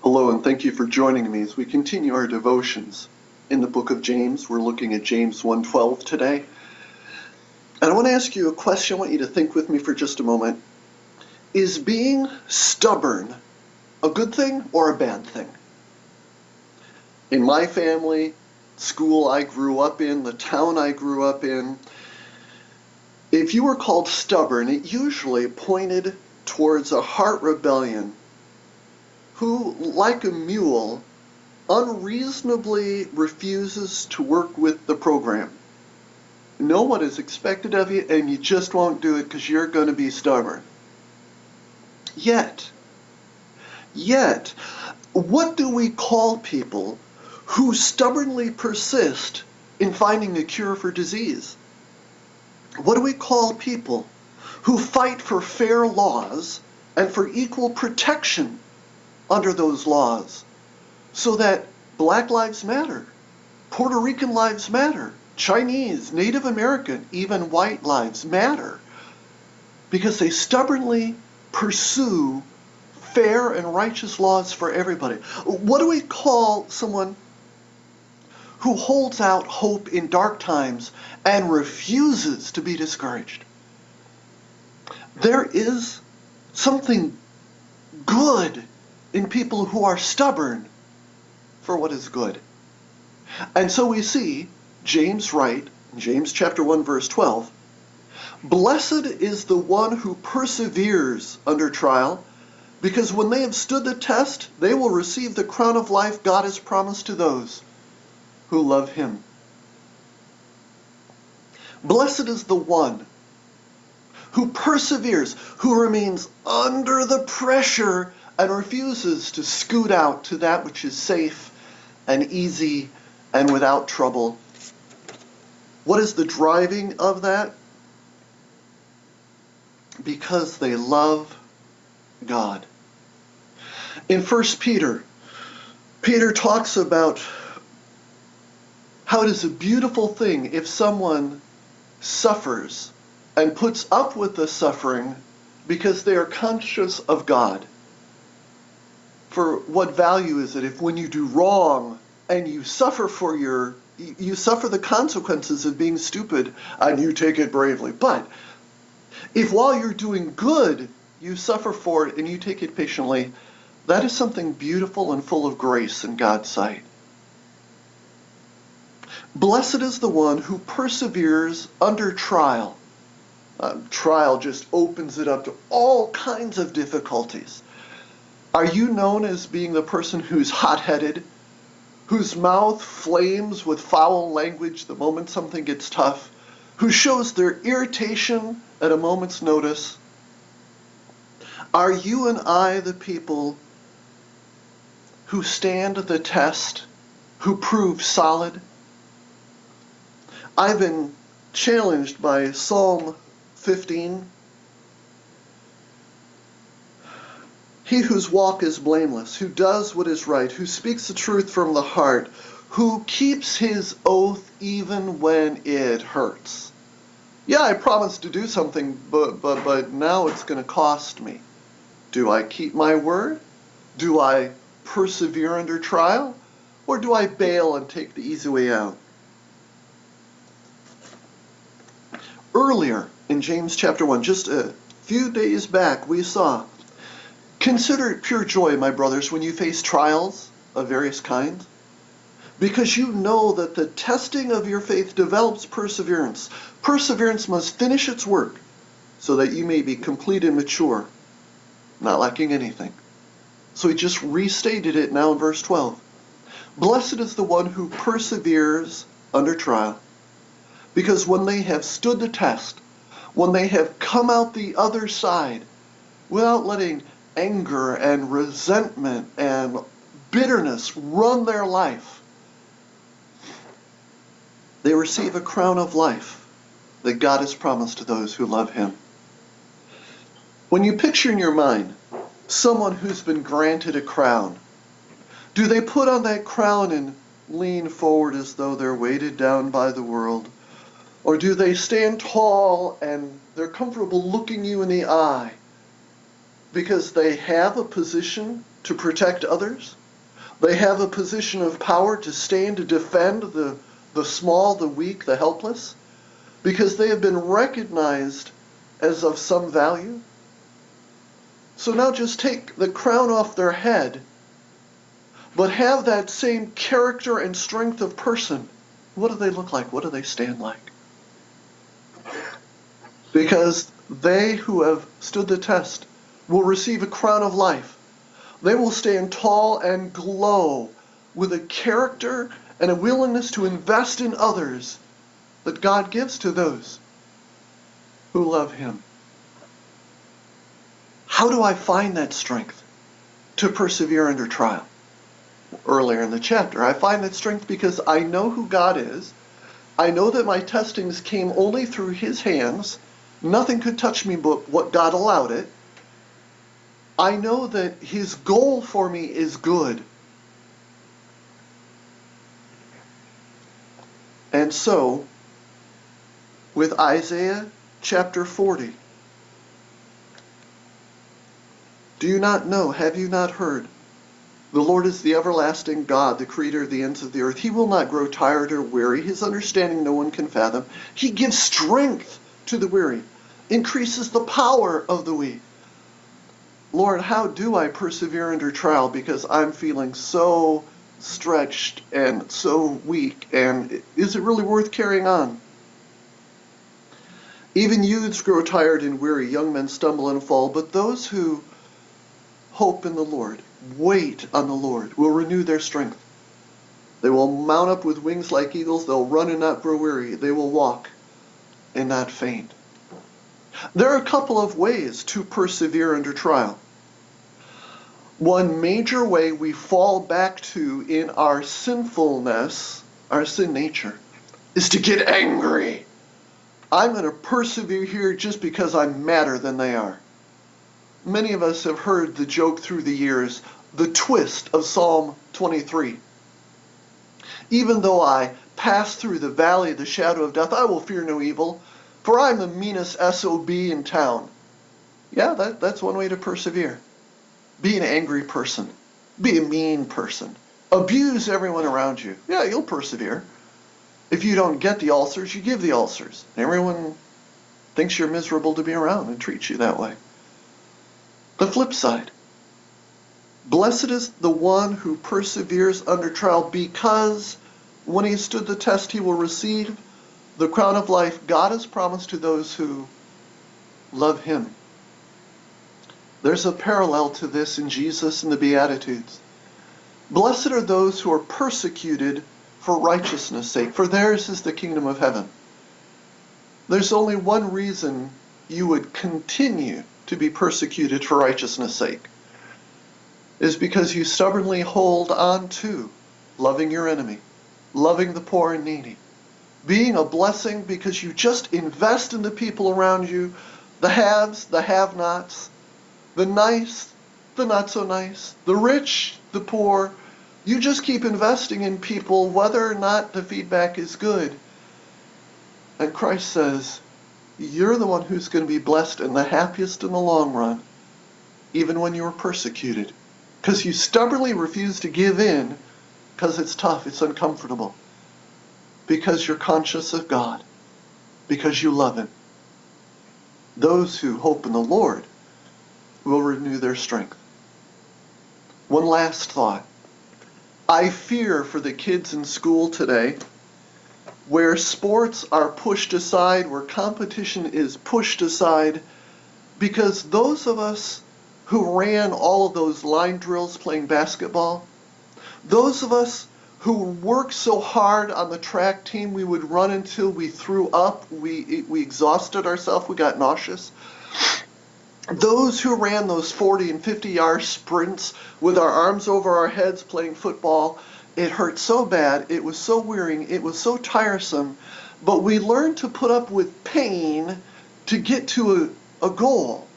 Hello, and thank you for joining me as we continue our devotions in the book of James. We're looking at James 1:12 today. And I want to ask you a question. I want you to think with me for just a moment. Is being stubborn a good thing or a bad thing? In my family, school I grew up in, the town I grew up in, if you were called stubborn, it usually pointed towards a heart rebellion who, like a mule, unreasonably refuses to work with the program. Know what is expected of you, and you just won't do it because you're going to be stubborn. Yet, what do we call people who stubbornly persist in finding a cure for disease? What do we call people who fight for fair laws and for equal protection under those laws, so that Black lives matter, Puerto Rican lives matter, Chinese, Native American, even white lives matter, because they stubbornly pursue fair and righteous laws for everybody? What do we call someone who holds out hope in dark times and refuses to be discouraged? There is something good in people who are stubborn for what is good. And so we see James write in James chapter 1 verse 12, "Blessed is the one who perseveres under trial, because when they have stood the test, they will receive the crown of life God has promised to those who love him." Blessed is the one who perseveres, who remains under the pressure and refuses to scoot out to that which is safe and easy and without trouble. What is the driving of that? Because they love God. In 1 Peter, Peter talks about how it is a beautiful thing if someone suffers and puts up with the suffering because they are conscious of God. For what value is it if when you do wrong and you suffer you suffer the consequences of being stupid and you take it bravely? But if while you're doing good, you suffer for it and you take it patiently, that is something beautiful and full of grace in God's sight. Blessed is the one who perseveres under trial. Trial just opens it up to all kinds of difficulties. Are you known as being the person who's hot-headed, whose mouth flames with foul language the moment something gets tough, who shows their irritation at a moment's notice? Are you and I the people who stand the test, who prove solid? I've been challenged by Psalm 15. He whose walk is blameless, who does what is right, who speaks the truth from the heart, who keeps his oath even when it hurts. Yeah, I promised to do something, but now it's going to cost me. Do I keep my word? Do I persevere under trial? Or do I bail and take the easy way out? Earlier in James chapter 1, just a few days back, we saw, "Consider it pure joy, my brothers, when you face trials of various kinds, because you know that the testing of your faith develops perseverance. Perseverance must finish its work, so that you may be complete and mature, not lacking anything." So he just restated it now in verse 12. Blessed is the one who perseveres under trial, because when they have stood the test, when they have come out the other side, without letting anger and resentment and bitterness run their life, they receive a crown of life that God has promised to those who love him. When you picture in your mind someone who's been granted a crown, do they put on that crown and lean forward as though they're weighted down by the world? Or do they stand tall and they're comfortable looking you in the eye because they have a position to protect others. They have a position of power to stand to defend the small, the weak, the helpless, because they have been recognized as of some value. So now just take the crown off their head, but have that same character and strength of person. What do they look like? What do they stand like? Because they who have stood the test will receive a crown of life. They will stand tall and glow with a character and a willingness to invest in others that God gives to those who love Him. How do I find that strength to persevere under trial? Earlier in the chapter, I find that strength because I know who God is. I know that my testings came only through His hands. Nothing could touch me but what God allowed it. I know that His goal for me is good. And so, with Isaiah chapter 40, do you not know, have you not heard? The Lord is the everlasting God, the creator of the ends of the earth. He will not grow tired or weary. His understanding no one can fathom. He gives strength to the weary, increases the power of the weak. Lord, how do I persevere under trial? Because I'm feeling so stretched and so weak. And is it really worth carrying on? Even youths grow tired and weary. Young men stumble and fall. But those who hope in the Lord, wait on the Lord, will renew their strength. They will mount up with wings like eagles. They'll run and not grow weary. They will walk and not faint. There are a couple of ways to persevere under trial. One major way we fall back to in our sinfulness, our sin nature, is to get angry. I'm going to persevere here just because I'm madder than they are. Many of us have heard the joke through the years, the twist of Psalm 23. Even though I pass through the valley of the shadow of death, I will fear no evil, for I'm the meanest SOB in town. Yeah, that's one way to persevere. Be an angry person. Be a mean person. Abuse everyone around you. Yeah, you'll persevere. If you don't get the ulcers, you give the ulcers. Everyone thinks you're miserable to be around and treats you that way. The flip side. Blessed is the one who perseveres under trial, because when he stood the test, he will receive the crown of life God has promised to those who love Him. There's a parallel to this in Jesus in the Beatitudes. Blessed are those who are persecuted for righteousness' sake, for theirs is the kingdom of heaven. There's only one reason you would continue to be persecuted for righteousness' sake, is because you stubbornly hold on to loving your enemy, loving the poor and needy, being a blessing because you just invest in the people around you, the haves, the have-nots, the nice, the not so nice, the rich, the poor. You just keep investing in people whether or not the feedback is good. And Christ says, you're the one who's going to be blessed and the happiest in the long run, even when you're persecuted. Because you stubbornly refuse to give in, because it's tough, it's uncomfortable. Because you're conscious of God, because you love Him. Those who hope in the Lord will renew their strength. One last thought. I fear for the kids in school today, where sports are pushed aside, where competition is pushed aside, because those of us who ran all of those line drills playing basketball, those of us who worked so hard on the track team, we would run until we threw up, we exhausted ourselves, we got nauseous. Those who ran those 40 and 50-yard sprints with our arms over our heads playing football, it hurt so bad, it was so wearying, it was so tiresome, but we learned to put up with pain to get to a goal.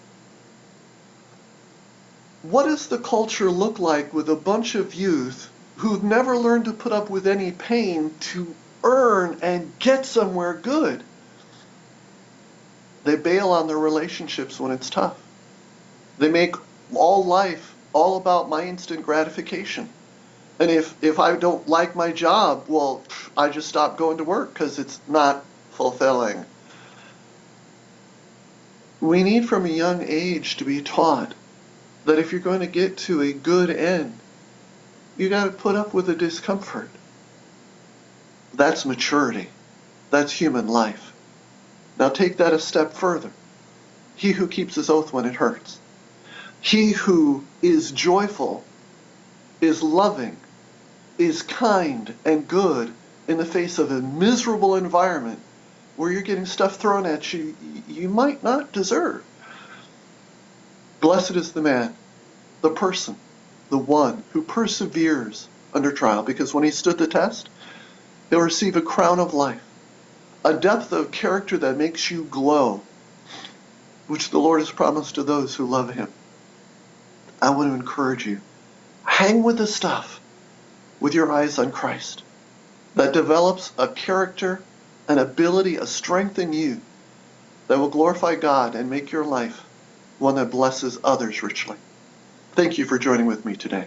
What does the culture look like with a bunch of youth who've never learned to put up with any pain to earn and get somewhere good? They bail on their relationships when it's tough. They make all life all about my instant gratification. And if I don't like my job, well, I just stop going to work because it's not fulfilling. We need from a young age to be taught that if you're going to get to a good end, you got to put up with the discomfort. That's maturity. That's human life. Now take that a step further. He who keeps his oath when it hurts. He who is joyful, is loving, is kind and good in the face of a miserable environment where you're getting stuff thrown at you you might not deserve. Blessed is the man, the person, the one who perseveres under trial, because when he stood the test, he'll receive a crown of life, a depth of character that makes you glow, which the Lord has promised to those who love him. I want to encourage you, hang with the stuff with your eyes on Christ. That develops a character, an ability, a strength in you that will glorify God and make your life one that blesses others richly. Thank you for joining with me today.